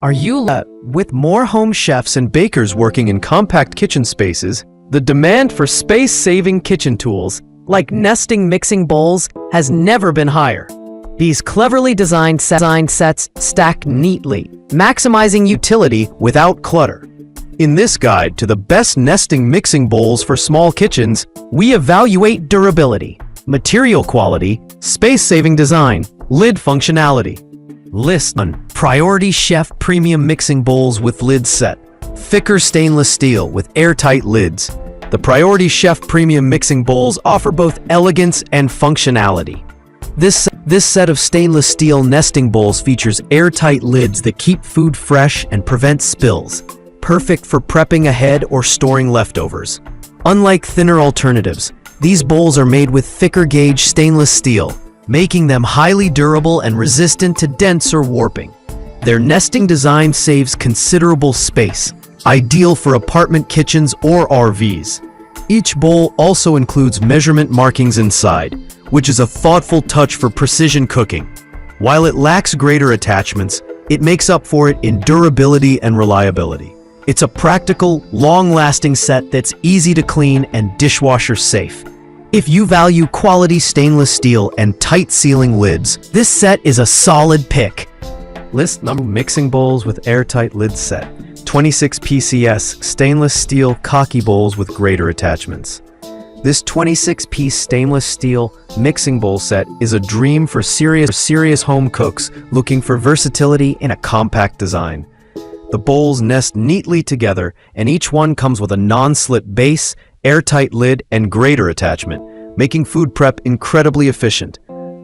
Are you with more home chefs and bakers working in compact kitchen spaces, the demand for space-saving kitchen tools, like nesting mixing bowls, has never been higher. These cleverly designed sets stack neatly, maximizing utility without clutter. In this guide to the best nesting mixing bowls for small kitchens, we evaluate durability, material quality, space-saving design, lid functionality. List 1. Priority Chef Premium Mixing Bowls with Lid Set. Thicker stainless steel with airtight lids. The Priority Chef Premium Mixing Bowls offer both elegance and functionality. This set of stainless steel nesting bowls features airtight lids that keep food fresh and prevent spills, perfect for prepping ahead or storing leftovers. Unlike thinner alternatives, these bowls are made with thicker gauge stainless steel, making them highly durable and resistant to dents or warping. Their nesting design saves considerable space, ideal for apartment kitchens or RVs. Each bowl also includes measurement markings inside, which is a thoughtful touch for precision cooking. While it lacks grater attachments, it makes up for it in durability and reliability. It's a practical, long-lasting set that's easy to clean and dishwasher safe. If you value quality stainless steel and tight sealing lids, this set is a solid pick. List number mixing bowls with airtight lid set. 26 PCS stainless steel cocky bowls with grater attachments. This 26-piece stainless steel mixing bowl set is a dream for serious home cooks looking for versatility in a compact design. The bowls nest neatly together, and each one comes with a non-slip base, airtight lid, and grater attachment, making food prep incredibly efficient.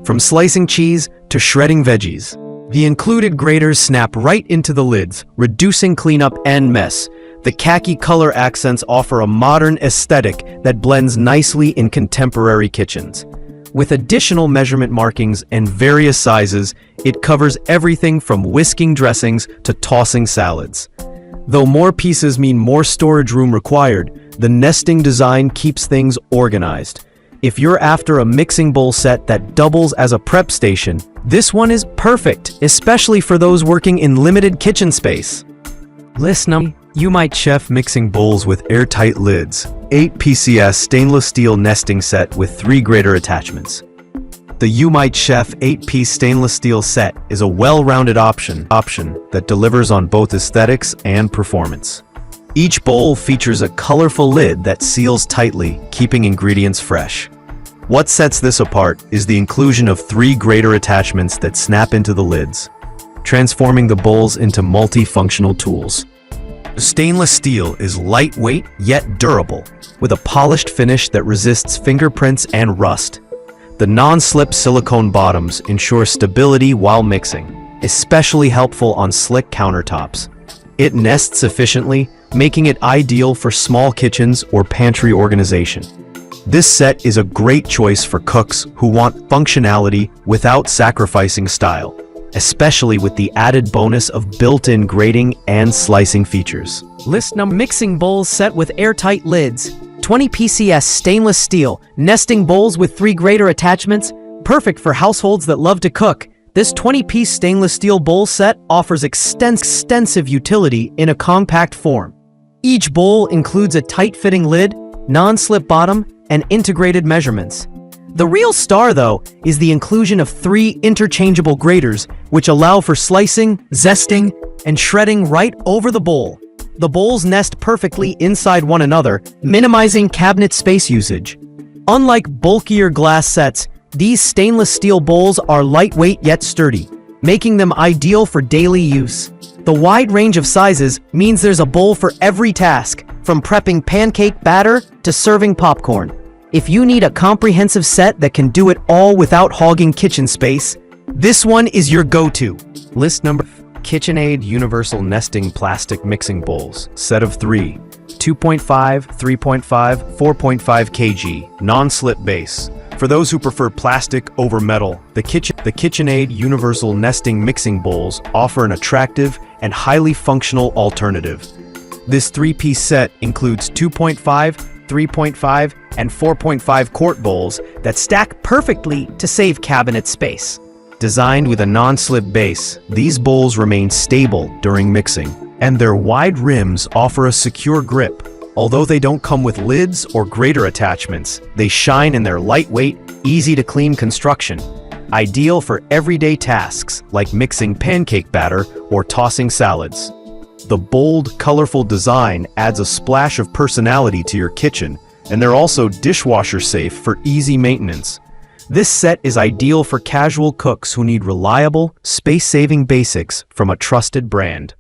From slicing cheese to shredding veggies, the included graters snap right into the lids, reducing cleanup and mess. The khaki color accents offer a modern aesthetic that blends nicely in contemporary kitchens. With additional measurement markings and various sizes, it covers everything from whisking dressings to tossing salads. Though more pieces mean more storage room required, the nesting design keeps things organized. If you're after a mixing bowl set that doubles as a prep station, this one is perfect, especially for those working in limited kitchen space. List number. You Might Chef Mixing Bowls with Airtight Lids. 8 PCS stainless steel nesting set with 3 grater attachments. The You Might Chef 8-piece stainless steel set is a well-rounded option that delivers on both aesthetics and performance. Each bowl features a colorful lid that seals tightly, keeping ingredients fresh. What sets this apart is the inclusion of 3 grater attachments that snap into the lids, transforming the bowls into multifunctional tools. The stainless steel is lightweight yet durable, with a polished finish that resists fingerprints and rust. The non-slip silicone bottoms ensure stability while mixing, especially helpful on slick countertops. It nests efficiently, making it ideal for small kitchens or pantry organization. This set is a great choice for cooks who want functionality without sacrificing style, especially with the added bonus of built-in grating and slicing features. List number. Mixing bowls set with airtight lids. 20 PCS stainless steel nesting bowls with 3 grater attachments, perfect for households that love to cook. This 20-piece stainless steel bowl set offers extensive utility in a compact form. Each bowl includes a tight-fitting lid, non-slip bottom, and integrated measurements. The real star, though, is the inclusion of 3 interchangeable graters, which allow for slicing, zesting, and shredding right over the bowl. The bowls nest perfectly inside one another, minimizing cabinet space usage. Unlike bulkier glass sets, these stainless steel bowls are lightweight yet sturdy, making them ideal for daily use. The wide range of sizes means there's a bowl for every task, from prepping pancake batter to serving popcorn. If you need a comprehensive set that can do it all without hogging kitchen space, this one is your go-to. List number. KitchenAid Universal Nesting Plastic Mixing Bowls. Set of 3. 2.5, 3.5, 4.5 kg. Non-slip base. For those who prefer plastic over metal, the KitchenAid Universal Nesting Mixing Bowls offer an attractive and highly functional alternative. This 3-piece set includes 2.5, 3.5, and 4.5 quart bowls that stack perfectly to save cabinet space. Designed with a non-slip base, these bowls remain stable during mixing, and their wide rims offer a secure grip. Although they don't come with lids or grater attachments, they shine in their lightweight, easy-to-clean construction, ideal for everyday tasks like mixing pancake batter or tossing salads. The bold, colorful design adds a splash of personality to your kitchen, and they're also dishwasher safe for easy maintenance. This set is ideal for casual cooks who need reliable, space-saving basics from a trusted brand.